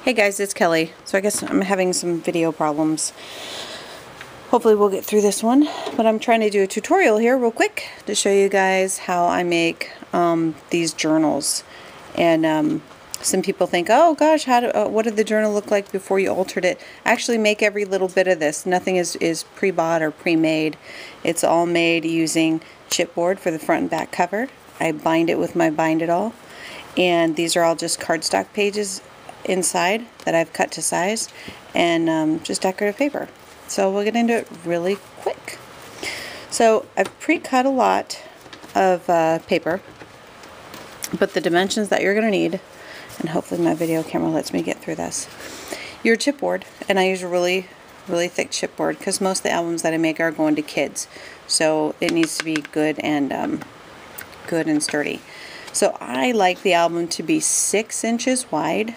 Hey guys, it's Kelly. So I guess I'm having some video problems. Hopefully we'll get through this one, but I'm trying to do a tutorial here real quick to show you guys how I make these journals. And some people think, oh gosh, what did the journal look like before you altered it? I actually make every little bit of this. Nothing is pre-bought or pre-made. It's all made using chipboard for the front and back cover. I bind it with my Bind It All. And these are all just cardstock pages inside that I've cut to size, and just decorative paper. So we'll get into it really quick. So I've pre-cut a lot of paper, but the dimensions that you're going to need, and hopefully my video camera lets me get through this. Your chipboard, and I use a really thick chipboard because most of the albums that I make are going to kids, so it needs to be good and sturdy. So I like the album to be 6 inches wide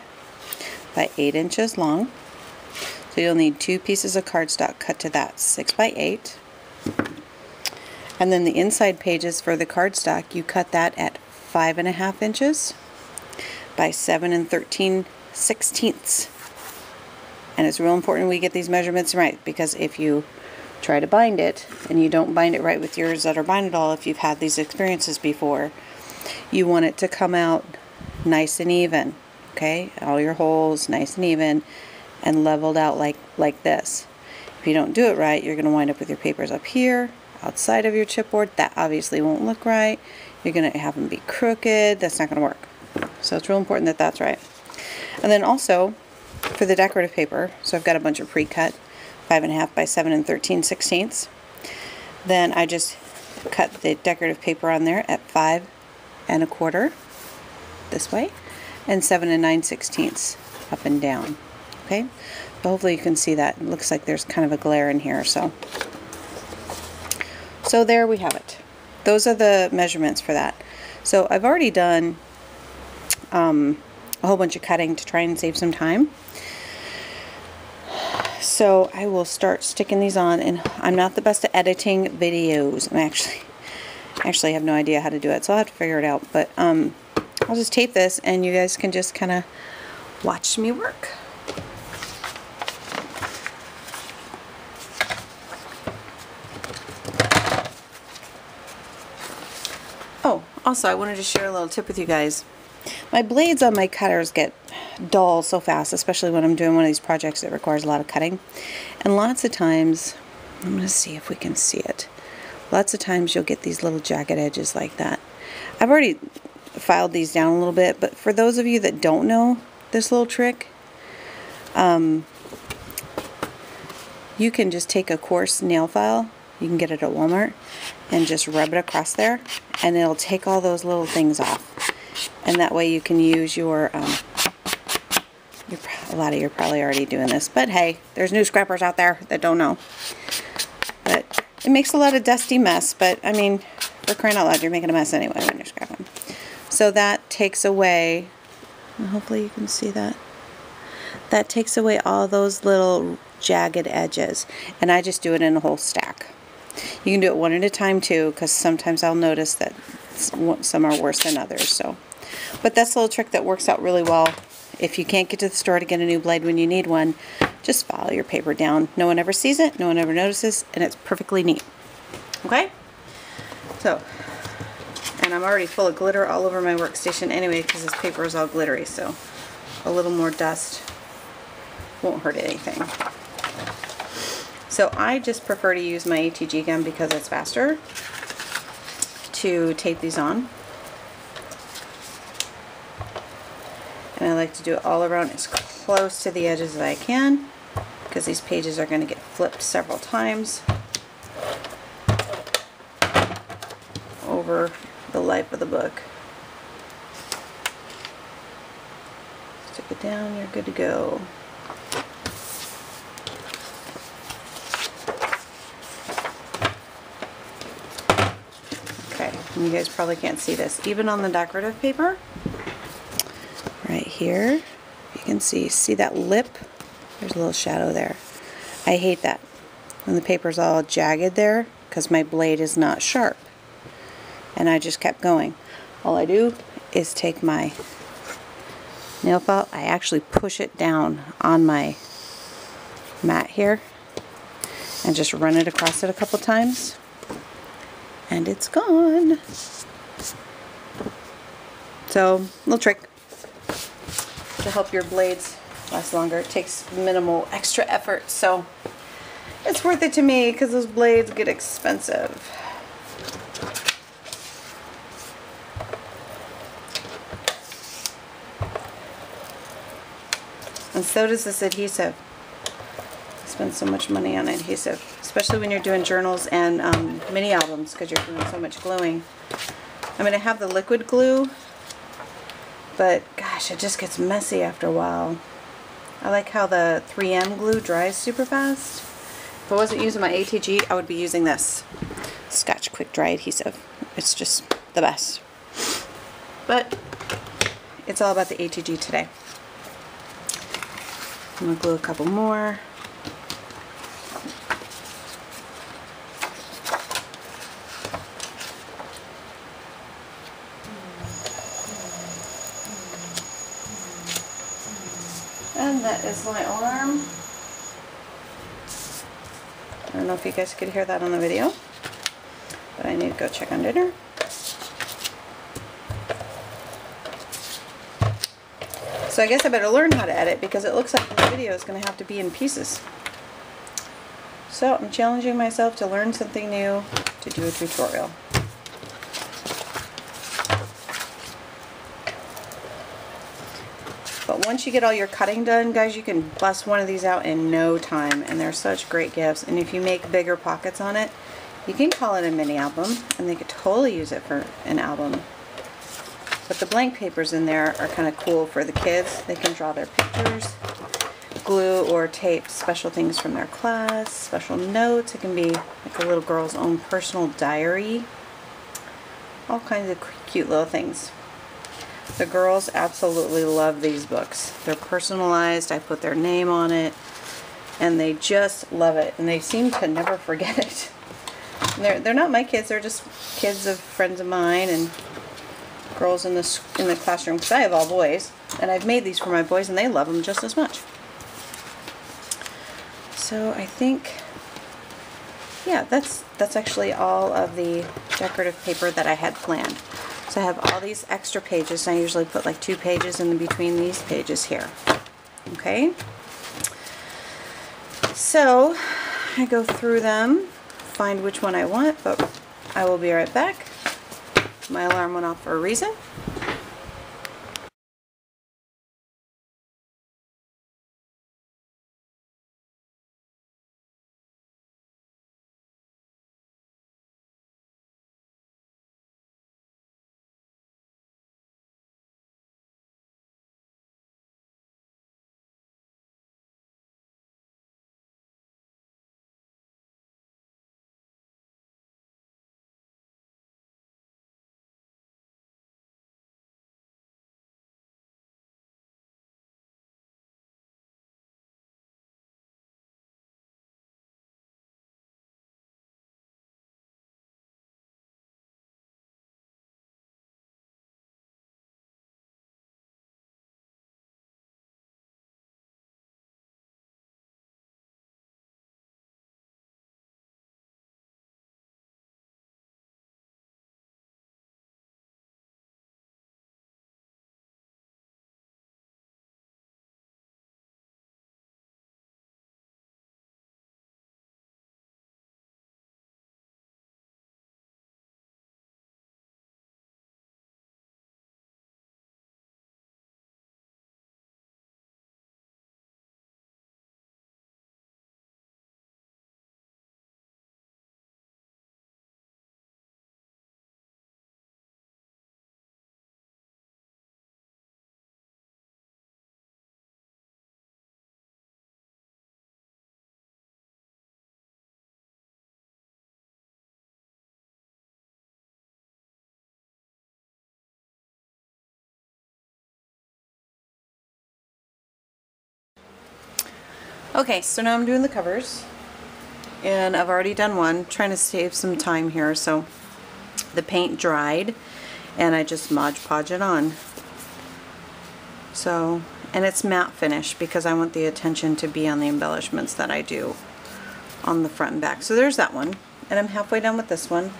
by 8 inches long. So you'll need 2 pieces of cardstock cut to that, 6 by 8. And then the inside pages for the cardstock, you cut that at 5.5 inches by 7 13/16. And it's real important we get these measurements right, because if you try to bind it and you don't bind it right with yours that are Bind It All, if you've had these experiences before, you want it to come out nice and even, okay? All your holes nice and even and leveled out like this. If you don't do it right, you're going to wind up with your papers up here, outside of your chipboard. That obviously won't look right. You're going to have them be crooked. That's not going to work. So it's real important that that's right. And then also, for the decorative paper, so I've got a bunch of pre-cut, 5.5 by 7 13/16. Then I just cut the decorative paper on there at 5 1/4 this way, and 7 9/16 up and down. Okay, so hopefully you can see that. It looks like there's kind of a glare in here. So there we have it. Those are the measurements for that. So I've already done a whole bunch of cutting to try and save some time. So I will start sticking these on, and I'm not the best at editing videos. I actually have no idea how to do it, so I'll have to figure it out. But I'll just tape this, and you guys can just kind of watch me work. Oh, also I wanted to share a little tip with you guys. My blades on my cutters get dull so fast, especially when I'm doing one of these projects that requires a lot of cutting. And lots of times, I'm going to see if we can see it. Lots of times you'll get these little jagged edges like that. I've already filed these down a little bit, but for those of you that don't know this little trick, you can just take a coarse nail file, you can get it at Walmart, and just rub it across there, and it'll take all those little things off. And that way you can use your, a lot of you are probably already doing this, but hey, there's new scrappers out there that don't know. But it makes a lot of dusty mess, but I mean, for crying out loud, you're making a mess anyway when you're scrapping. So that takes away, hopefully you can see that, that takes away all those little jagged edges. And I just do it in a whole stack. You can do it one at a time too, because sometimes I'll notice that some are worse than others. So, but that's a little trick that works out really well. If you can't get to the store to get a new blade when you need one, just file your paper down. No one ever sees it, no one ever notices, and it's perfectly neat. Okay? So, and I'm already full of glitter all over my workstation anyway, because this paper is all glittery, so a little more dust won't hurt anything. So I just prefer to use my ATG gun because it's faster to tape these on. And I like to do it all around as close to the edges as I can, because these pages are going to get flipped several times over the life of the book. Stick it down, you're good to go. Okay, and you guys probably can't see this. Even on the decorative paper, right here, you can see that lip? There's a little shadow there. I hate that when the paper's all jagged there, because my blade is not sharp. And I just kept going. All I do is take my nail file, I actually push it down on my mat here and just run it across it a couple times, and it's gone. So, little trick to help your blades last longer. It takes minimal extra effort, so it's worth it to me because those blades get expensive. And so does this adhesive. I spend so much money on adhesive, especially when you're doing journals and mini albums, because you're doing so much gluing. I'm going to have the liquid glue, but gosh, it just gets messy after a while. I like how the 3M glue dries super fast. If I wasn't using my ATG, I would be using this Scotch Quick Dry Adhesive. It's just the best. But it's all about the ATG today. I'm going to glue a couple more. And that is my arm. I don't know if you guys could hear that on the video, but I need to go check on dinner. So I guess I better learn how to edit, because it looks like this video is going to have to be in pieces. So I'm challenging myself to learn something new, to do a tutorial. But once you get all your cutting done, guys, you can bust one of these out in no time, and they're such great gifts. And if you make bigger pockets on it, you can call it a mini album, and they could totally use it for an album. But the blank papers in there are kind of cool for the kids. They can draw their pictures, glue or tape special things from their class, special notes. It can be like a little girl's own personal diary. All kinds of cute little things. The girls absolutely love these books. They're personalized. I put their name on it, and they just love it. And they seem to never forget it. They're not my kids. They're just kids of friends of mine and girls in the classroom, because I have all boys, and I've made these for my boys, and they love them just as much. So I think, yeah, that's actually all of the decorative paper that I had planned. So I have all these extra pages. I usually put like 2 pages in between these pages here. Okay. So I go through them, find which one I want, but I will be right back. My alarm went off for a reason. Okay, so now I'm doing the covers, and I've already done one, trying to save some time here. So the paint dried, and I just Mod Podge it on. So, and it's matte finish because I want the attention to be on the embellishments that I do on the front and back. So there's that one, and I'm halfway done with this one.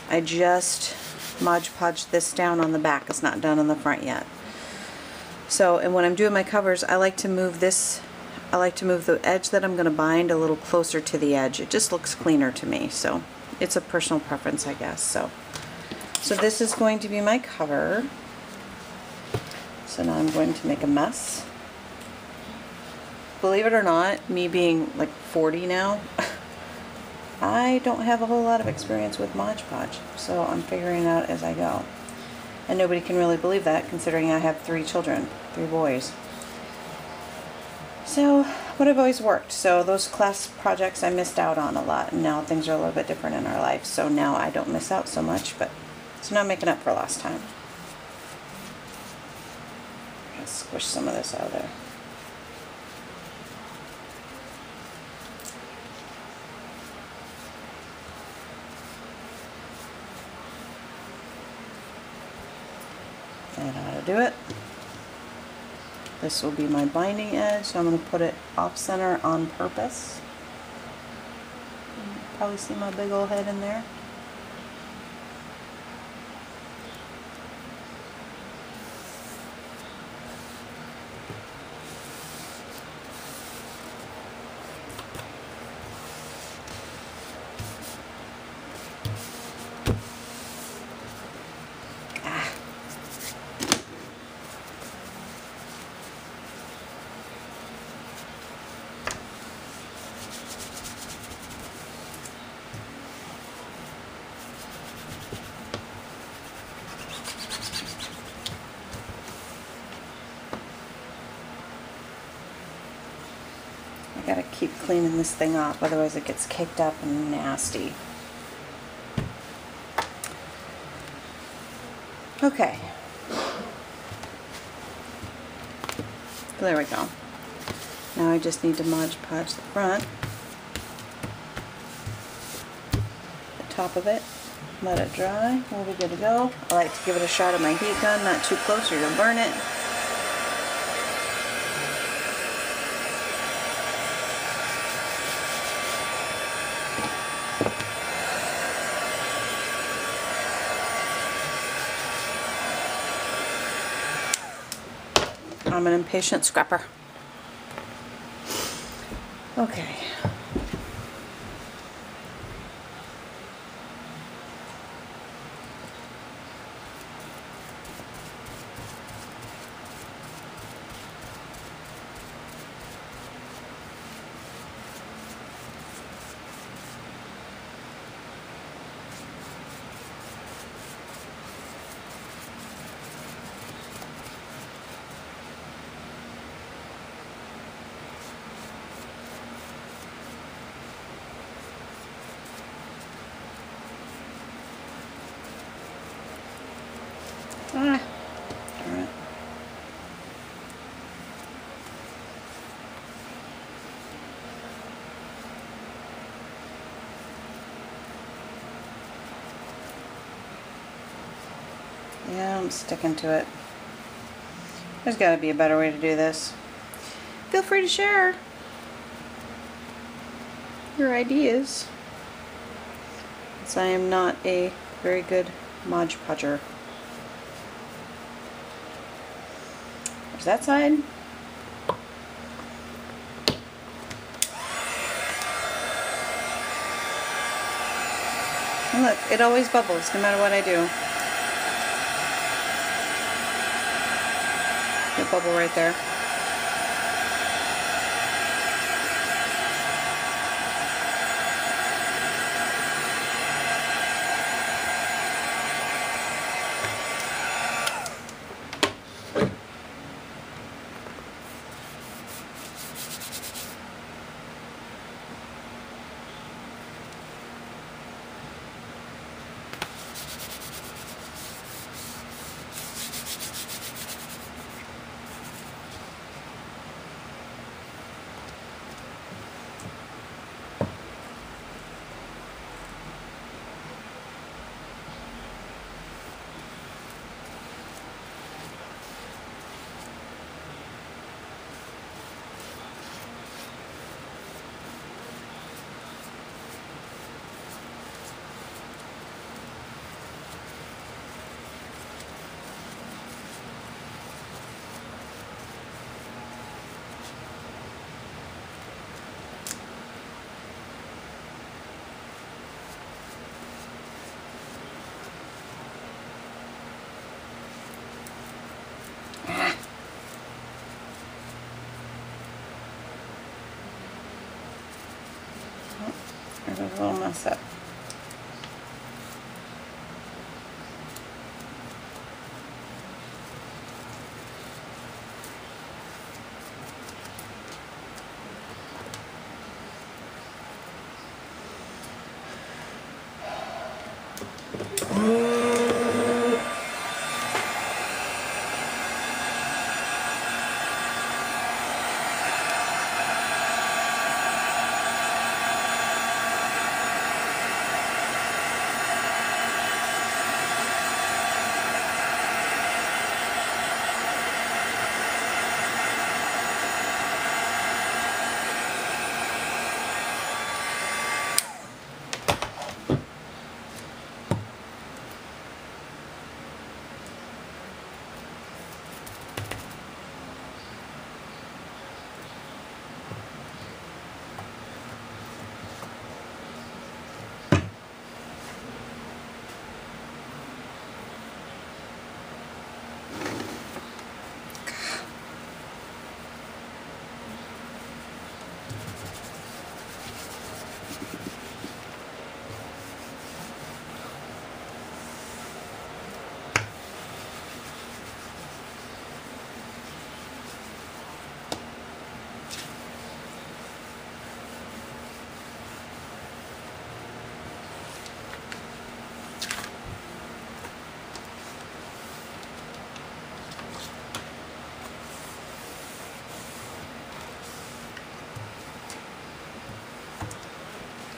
I just Mod Podged this down on the back. It's not done on the front yet. So, and when I'm doing my covers, I like to move this, I like to move the edge that I'm going to bind a little closer to the edge. It just looks cleaner to me. So it's a personal preference, I guess. So this is going to be my cover. So now I'm going to make a mess. Believe it or not, me being like 40 now, I don't have a whole lot of experience with Mod Podge. So I'm figuring it out as I go. And nobody can really believe that, considering I have 3 children, 3 boys. So, but I've always worked. So those class projects I missed out on a lot, and now things are a little bit different in our life. So now I don't miss out so much, but so now I'm making up for last time. I'm gonna squish some of this out of there. That ought to do it. This will be my binding edge, so I'm going to put it off center on purpose. You can probably see my big old head in there. I gotta keep cleaning this thing off, otherwise it gets caked up and nasty. Okay. There we go. Now I just need to Mod Podge the front, the top of it, let it dry, we'll be good to go. I like to give it a shot of my heat gun, not too close or you'll burn it. I'm an impatient scrapper. Okay. Ah, darn it. Yeah, I'm sticking to it. There's got to be a better way to do this. Feel free to share your ideas, since I am not a very good Mod Podger. There's that side. And look, it always bubbles no matter what I do. The bubble right there. There's a little mess up.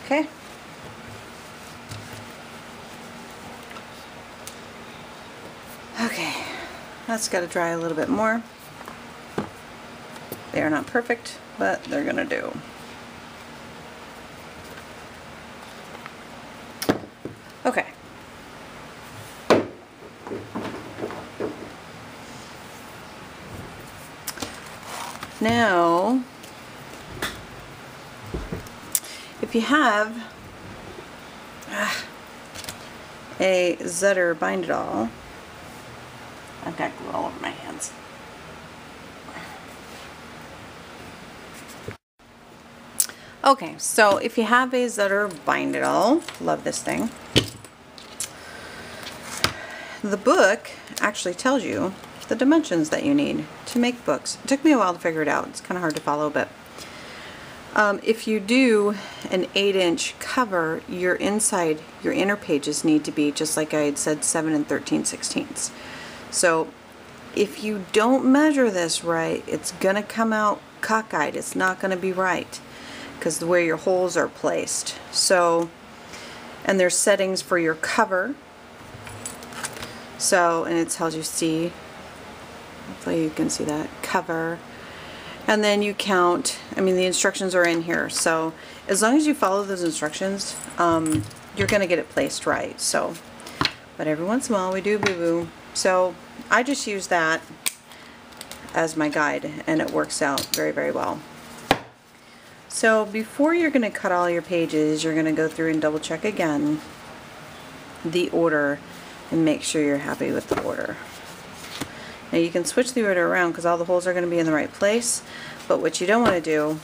Okay. Okay, that's got to dry a little bit more. They are not perfect, but they're gonna do. Okay. Now, if you have a Zutter bind-it-all, I've got glue all over my hands. Okay, so if you have a Zutter bind-it-all, love this thing. The book actually tells you the dimensions that you need to make books. It took me a while to figure it out. It's kind of hard to follow, but if you do an 8-inch cover, your inner pages need to be, just like I had said, 7 and 13/16. So if you don't measure this right, it's gonna come out cockeyed. It's not gonna be right because the way your holes are placed. So, and there's settings for your cover. So, and it tells you, see, hopefully you can see that, cover. And then you count, I mean, the instructions are in here. So as long as you follow those instructions, you're gonna get it placed right. So, but every once in a while we do boo-boo. So I just use that as my guide and it works out very, very well. So before you're gonna cut all your pages, you're gonna go through and double check again the order and make sure you're happy with the order. Now you can switch the order around because all the holes are going to be in the right place, but what you don't want to do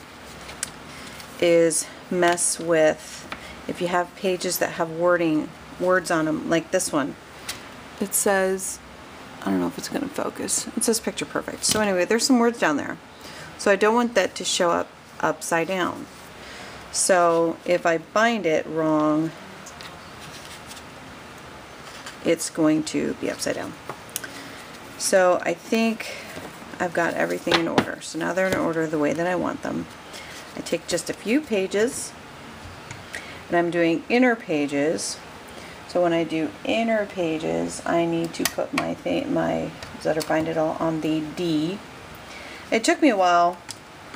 is mess with, if you have pages that have words on them, like this one. It says, I don't know if it's going to focus, it says picture perfect. So anyway, there's some words down there. So I don't want that to show up upside down. So if I bind it wrong, it's going to be upside down. So I think I've got everything in order. So now they're in order the way that I want them. I take just a few pages and I'm doing inner pages. So when I do inner pages, I need to put my Zutter bind-it-all on the D. It took me a while.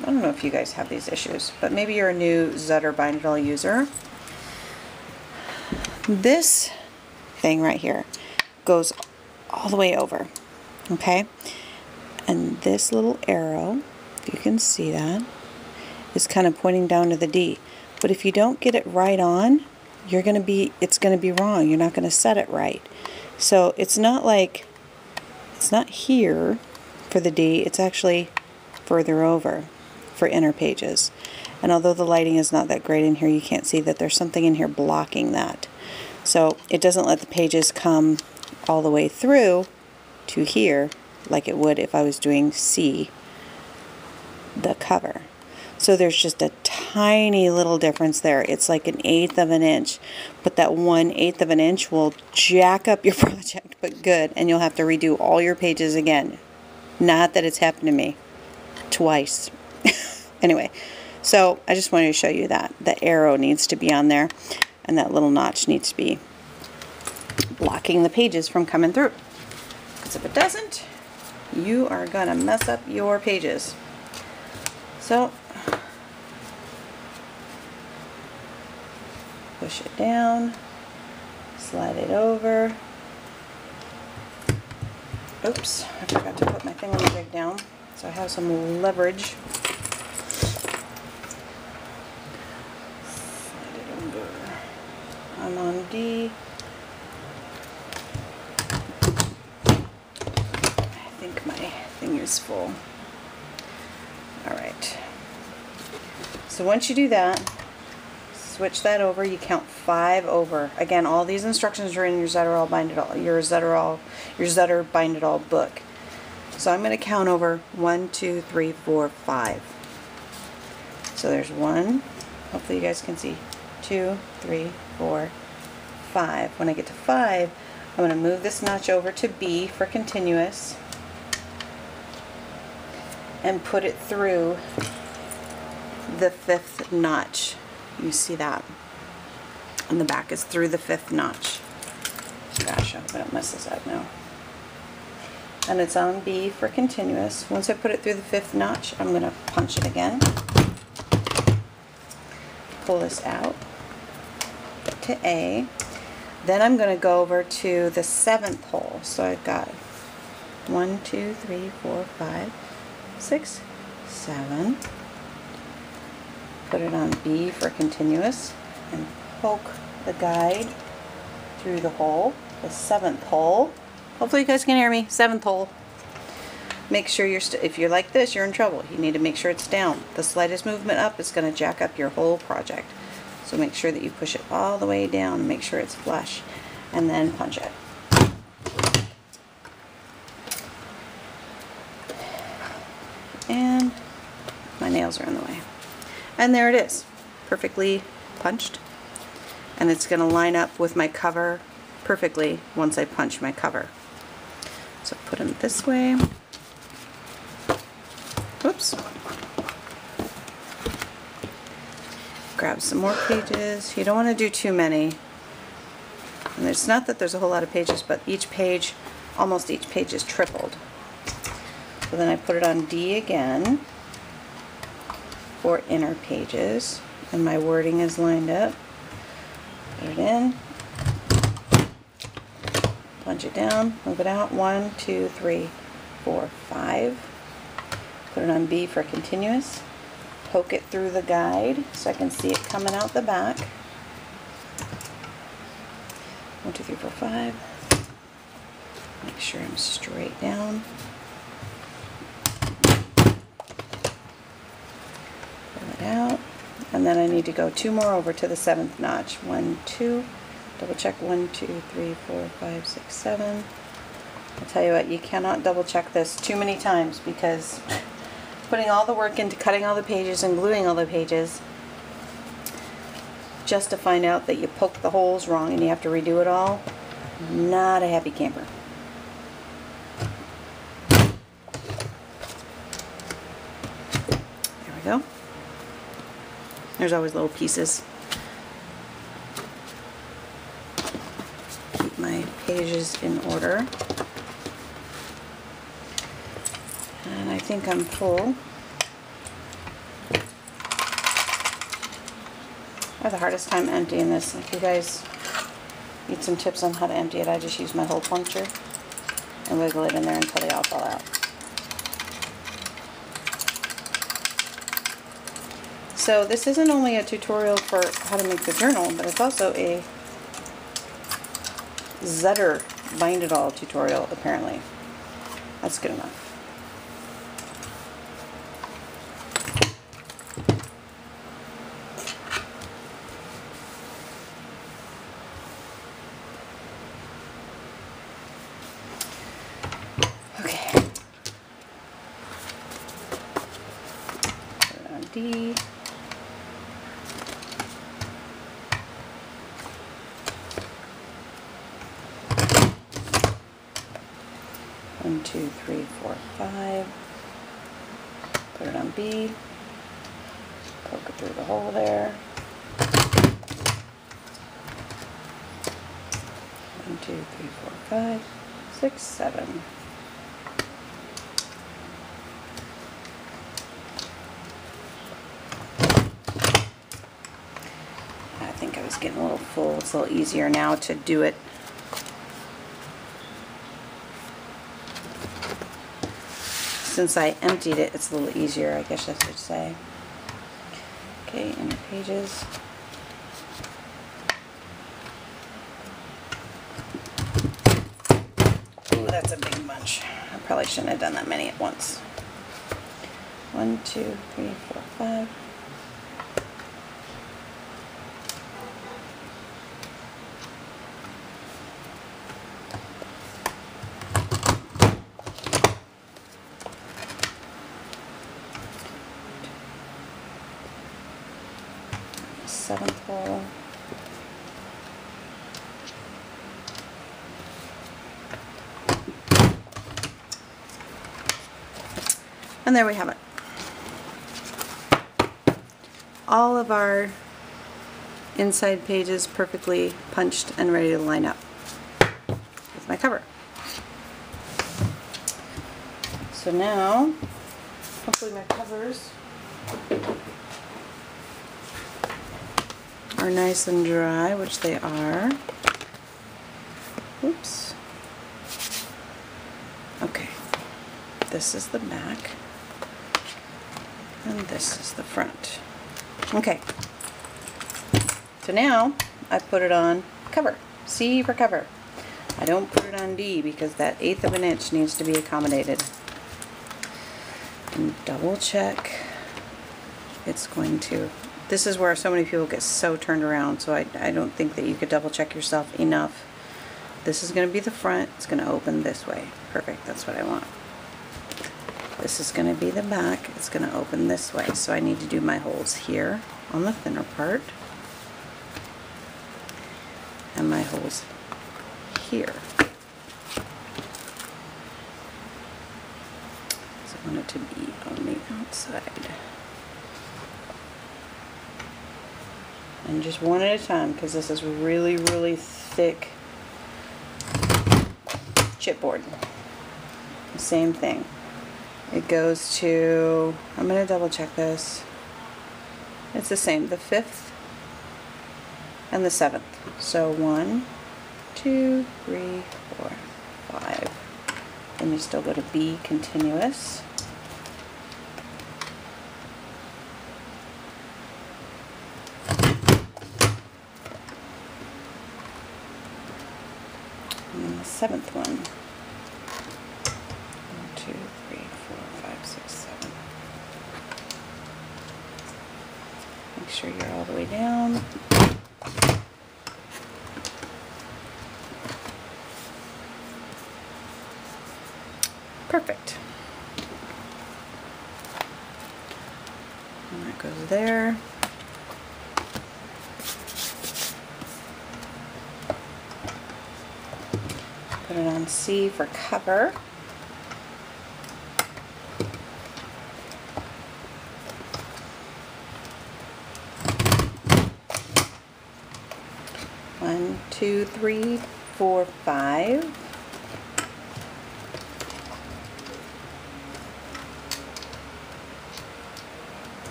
I don't know if you guys have these issues, but maybe you're a new Zutter bind-it-all user. This thing right here goes all the way over. Okay, and this little arrow, if you can see that, is kind of pointing down to the D. But if you don't get it right on, it's gonna be wrong. You're not gonna set it right. So it's not here for the D. It's actually further over for inner pages. And although the lighting is not that great in here, you can't see that there's something in here blocking that. So it doesn't let the pages come all the way through to here like it would if I was doing C, the cover. So there's just a tiny little difference there. It's like 1/8 of an inch, but that 1/8 of an inch will jack up your project, but good, and you'll have to redo all your pages again. Not that it's happened to me twice. Anyway, so I just wanted to show you that. The arrow needs to be on there, and that little notch needs to be blocking the pages from coming through. Because if it doesn't, you are going to mess up your pages. So, push it down, slide it over. Oops, I forgot to put my thingamajig down, so I have some leverage. Slide it over. I'm on D. I think my thing is full. Alright. So once you do that, switch that over, you count 5 over. Again, all these instructions are in your Zetterall Bind It All, your Zetter Bind It All book. So I'm going to count over 1, 2, 3, 4, 5. So there's 1. Hopefully you guys can see. 2, 3, 4, 5. When I get to 5, I'm going to move this notch over to B for continuous and put it through the 5th notch. You see that? And the back is through the 5th notch. Gosh, I hope I don't mess this up now. And it's on B for continuous. Once I put it through the 5th notch, I'm going to punch it again. Pull this out. Get to A. Then I'm going to go over to the 7th hole. So I've got 1, 2, 3, 4, 5, 6, 7. Put it on B for continuous and poke the guide through the hole, the 7th hole. Hopefully you guys can hear me. 7th hole. Make sure if you're like this, you're in trouble. You need to make sure it's down. The slightest movement up is going to jack up your whole project. So make sure that you push it all the way down, make sure it's flush, and then punch it. And my nails are in the way. And there it is, perfectly punched. And it's going to line up with my cover perfectly once I punch my cover. So put them this way. Whoops. Grab some more pages. You don't want to do too many. And it's not that there's a whole lot of pages, but each page, almost each page is tripled. So then I put it on D again for inner pages, and my wording is lined up. Put it in, punch it down, move it out, 1, 2, 3, 4, 5. Put it on B for continuous, poke it through the guide so I can see it coming out the back. 1, 2, 3, 4, 5. Make sure I'm straight down. Out, and then I need to go 2 more over to the 7th notch. 1, 2, double check 1, 2, 3, 4, 5, 6, 7. I'll tell you what, you cannot double check this too many times, because putting all the work into cutting all the pages and gluing all the pages just to find out that you poked the holes wrong and you have to redo it all, not a happy camper. There we go. There's always little pieces. Keep my pages in order. And I think I'm full. I have the hardest time emptying this. If you guys need some tips on how to empty it, I just use my hole puncture and wiggle it in there until they all fall out. So this isn't only a tutorial for how to make the journal, but it's also a Zetter Bind It All tutorial, apparently. That's good enough. D. One, two, three, four, five. Put it on B. Poke it through the hole there. 1, 2, 3, 4, 5, 6, 7. I think I was getting a little full. It's a little easier now to do it. Since I emptied it, it's a little easier, I guess I should say. Okay, inner pages. Ooh, that's a big bunch. I probably shouldn't have done that many at once. 1, 2, 3, 4, 5. Seventh hole. And there we have it. All of our inside pages perfectly punched and ready to line up with my cover. So now, hopefully my covers are nice and dry, which they are. Oops. Okay. This is the back. And this is the front. Okay. So now I put it on cover. C for cover. I don't put it on D because that 1/8 of an inch needs to be accommodated. And double check. It's going to. This is where so many people get so turned around, so I don't think that you could double check yourself enough. This is going to be the front. It's going to open this way. Perfect. That's what I want. This is going to be the back. It's going to open this way. So I need to do my holes here on the thinner part. And my holes here. So I want it to be on the outside. And just one at a time, because this is really, really thick chipboard. Same thing. It goes to, I'm going to double check this. It's the same, the 5th and the 7th. So 1, 2, 3, 4, 5. Then you still go to B, continuous. And then the 7th one. 1, 2, 3, 4, 5, 6, 7. Make sure you're all the way down. Perfect. And that goes there. Put it on C for cover. One, two, three, four, 5.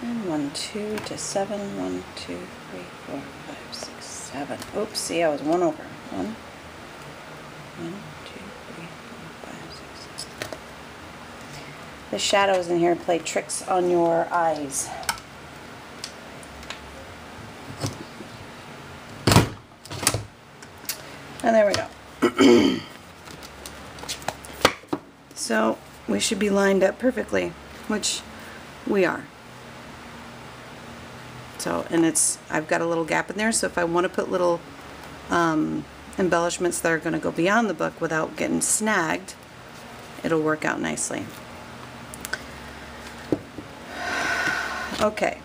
And 1, 2 to 7. 1, 2, 3, 4, 5, 6, 7. Oops, see, I was one over. 1, 2, 3, 4, 5, 6, 7. The shadows in here play tricks on your eyes. And there we go. So we should be lined up perfectly, which we are. So, and it's, I've got a little gap in there, so if I want to put little embellishments that are going to go beyond the book without getting snagged it'll work out nicely. Okay.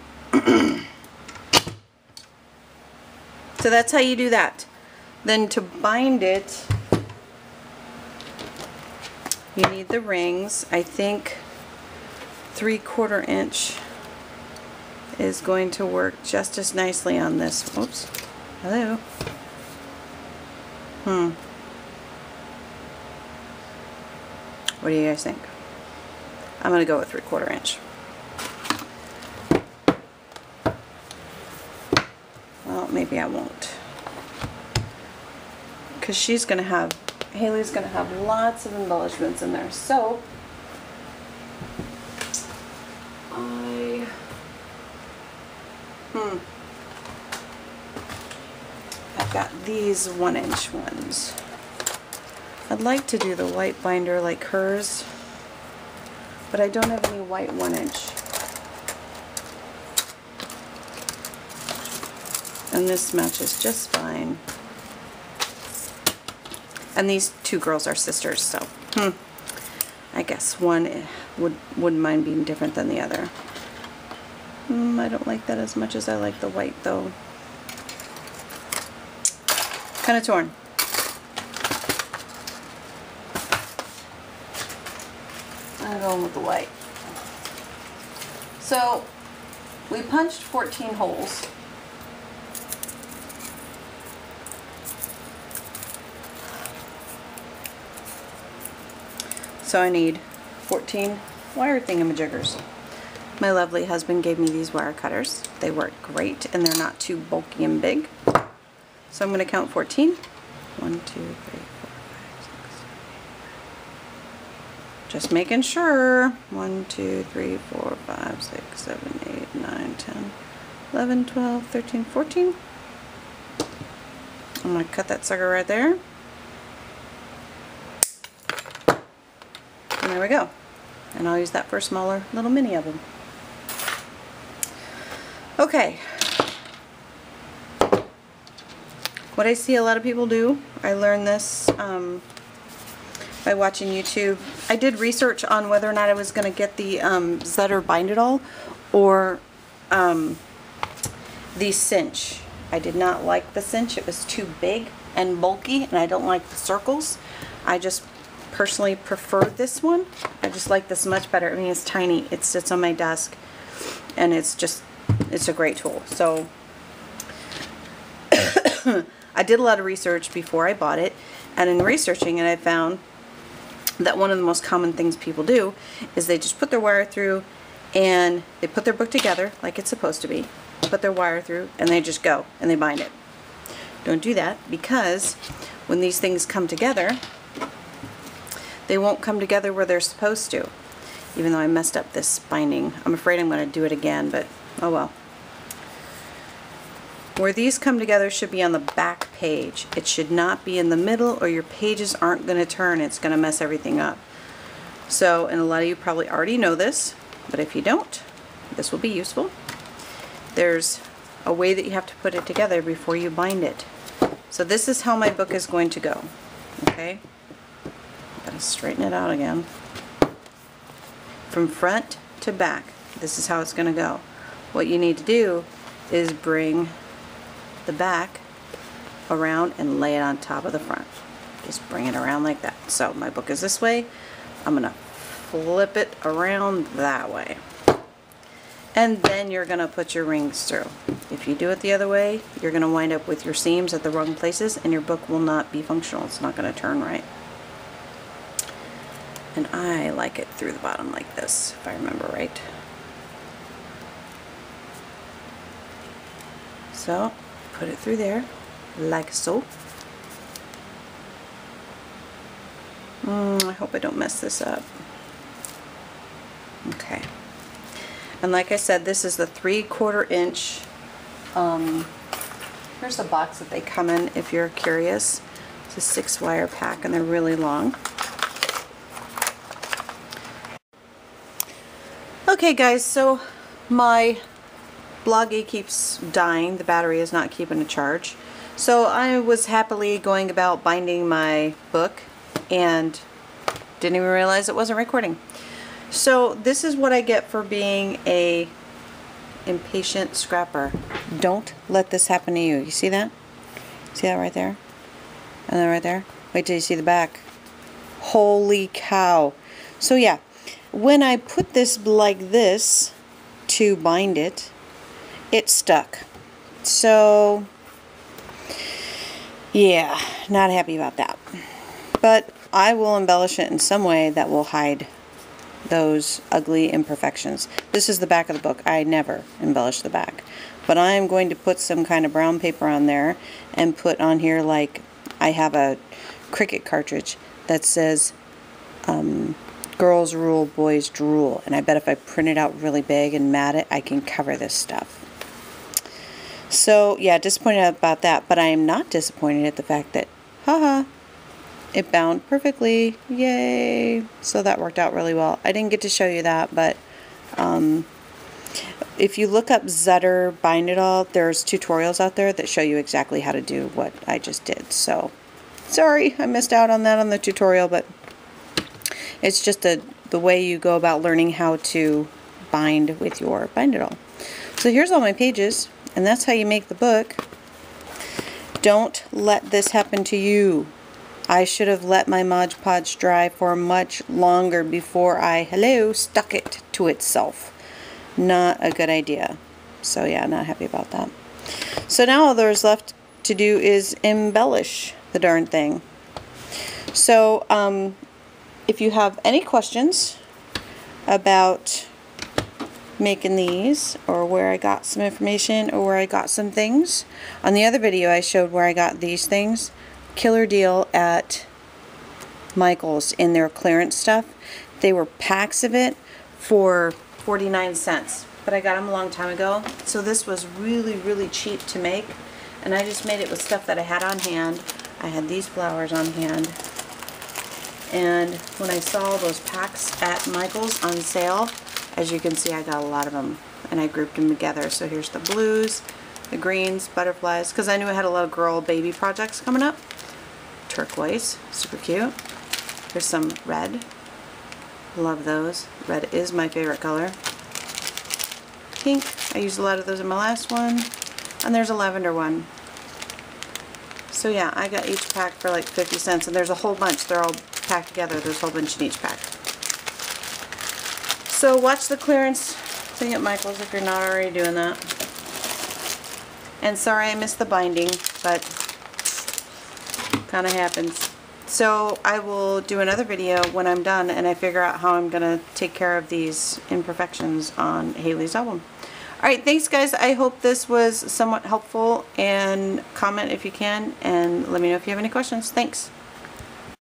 So that's how you do that. Then to bind it, you need the rings. I think 3/4 inch is going to work just as nicely on this. Oops. Hello. What do you guys think? I'm going to go with 3/4 inch. Well, maybe I won't. Because Haley's going to have lots of embellishments in there. So, I've got these 1-inch ones. I'd like to do the white binder like hers, but I don't have any white 1-inch. And this matches just fine. And these two girls are sisters, so I guess one wouldn't mind being different than the other. I don't like that as much as I like the white, though. Kind of torn. I'm going with the white. So we punched 14 holes. So I need 14 wire thingamajiggers. My lovely husband gave me these wire cutters. They work great and they're not too bulky and big. So I'm going to count 14. 1, 2, 3, 4, 5, 6, 7, 8. Just making sure. 1, 2, 3, 4, 5, 6, 7, 8, 9, 10, 11, 12, 13, 14. I'm going to cut that sucker right there. And there we go. And I'll use that for a smaller little mini of them. Okay. What I see a lot of people do, I learned this by watching YouTube. I did research on whether or not I was going to get the Zetter Bind It All or the cinch. I did not like the cinch. It was too big and bulky, and I don't like the circles. I just personally prefer this one. I just like this much better. I mean, it's tiny. It sits on my desk, and it's a great tool. So I did a lot of research before I bought it, and in researching it, I found that one of the most common things people do is they just put their wire through and they put their book together like it's supposed to be, put their wire through, and they just go and they bind it. Don't do that, because when these things come together, they won't come together where they're supposed to. Even though I messed up this binding. I'm afraid I'm going to do it again, but oh well. Where these come together should be on the back page. It should not be in the middle, or your pages aren't going to turn. It's going to mess everything up. So, and a lot of you probably already know this, but if you don't, this will be useful. There's a way that you have to put it together before you bind it. So this is how my book is going to go. Okay? Gotta straighten it out again. From front to back, this is how it's going to go. What you need to do is bring the back around and lay it on top of the front. Just bring it around like that. So my book is this way. I'm going to flip it around that way. And then you're going to put your rings through. If you do it the other way, you're going to wind up with your seams at the wrong places, and your book will not be functional. It's not going to turn right. And I like it through the bottom like this, if I remember right. So, put it through there, like so. I hope I don't mess this up. Okay. And like I said, this is the 3/4 inch. Here's the box that they come in if you're curious. It's a 6 wire pack and they're really long. Okay guys, so my Bloggy keeps dying. The battery is not keeping a charge. So I was happily going about binding my book, and Didn't even realize it wasn't recording. So this is what I get for being a impatient scrapper. Don't let this happen to you. You see that? See that right there? And then right there? Wait till you see the back. Holy cow. So yeah, when I put this like this to bind it, it stuck. So yeah, not happy about that. But I will embellish it in some way that will hide those ugly imperfections. This is the back of the book. I never embellish the back. But I'm going to put some kind of brown paper on there and put on here, like, I have a Cricut cartridge that says girls rule, boys drool. And I bet if I print it out really big and mat it, I can cover this stuff. So yeah, disappointed about that, but I am not disappointed at the fact that, haha, it bound perfectly. Yay! So that worked out really well. I didn't get to show you that, but if you look up Zutter Bind It All, there's tutorials out there that show you exactly how to do what I just did. So sorry I missed out on that on the tutorial, but it's just the way you go about learning how to bind with your Bind It All. So here's all my pages, and that's how you make the book. Don't let this happen to you. I should have let my Mod Podge dry for much longer before I, stuck it to itself. Not a good idea. So yeah, not happy about that. So now all there's left to do is embellish the darn thing. So if you have any questions about making these, or where I got some information, or where I got some things, on the other video I showed where I got these things. Killer deal at Michael's in their clearance stuff. They were packs of it for 49 cents, but I got them a long time ago. So this was really, really cheap to make, and I just made it with stuff that I had on hand. I had these flowers on hand, and when I saw those packs at Michael's on sale, as you can see, I got a lot of them, and I grouped them together. So here's the blues, the greens, butterflies, because I knew I had a lot of girl baby projects coming up. Turquoise, super cute. Here's some red. Love those. Red is my favorite color. Pink, I used a lot of those in my last one. And there's a lavender one. So yeah, I got each pack for like 50 cents, and there's a whole bunch. They're all packed together. There's a whole bunch in each pack. So watch the clearance thing at Michael's if you're not already doing that. And sorry I missed the binding, but kind of happens. So I will do another video when I'm done and I figure out how I'm going to take care of these imperfections on Haley's album. Alright, thanks guys. I hope this was somewhat helpful, and comment if you can, and let me know if you have any questions. Thanks.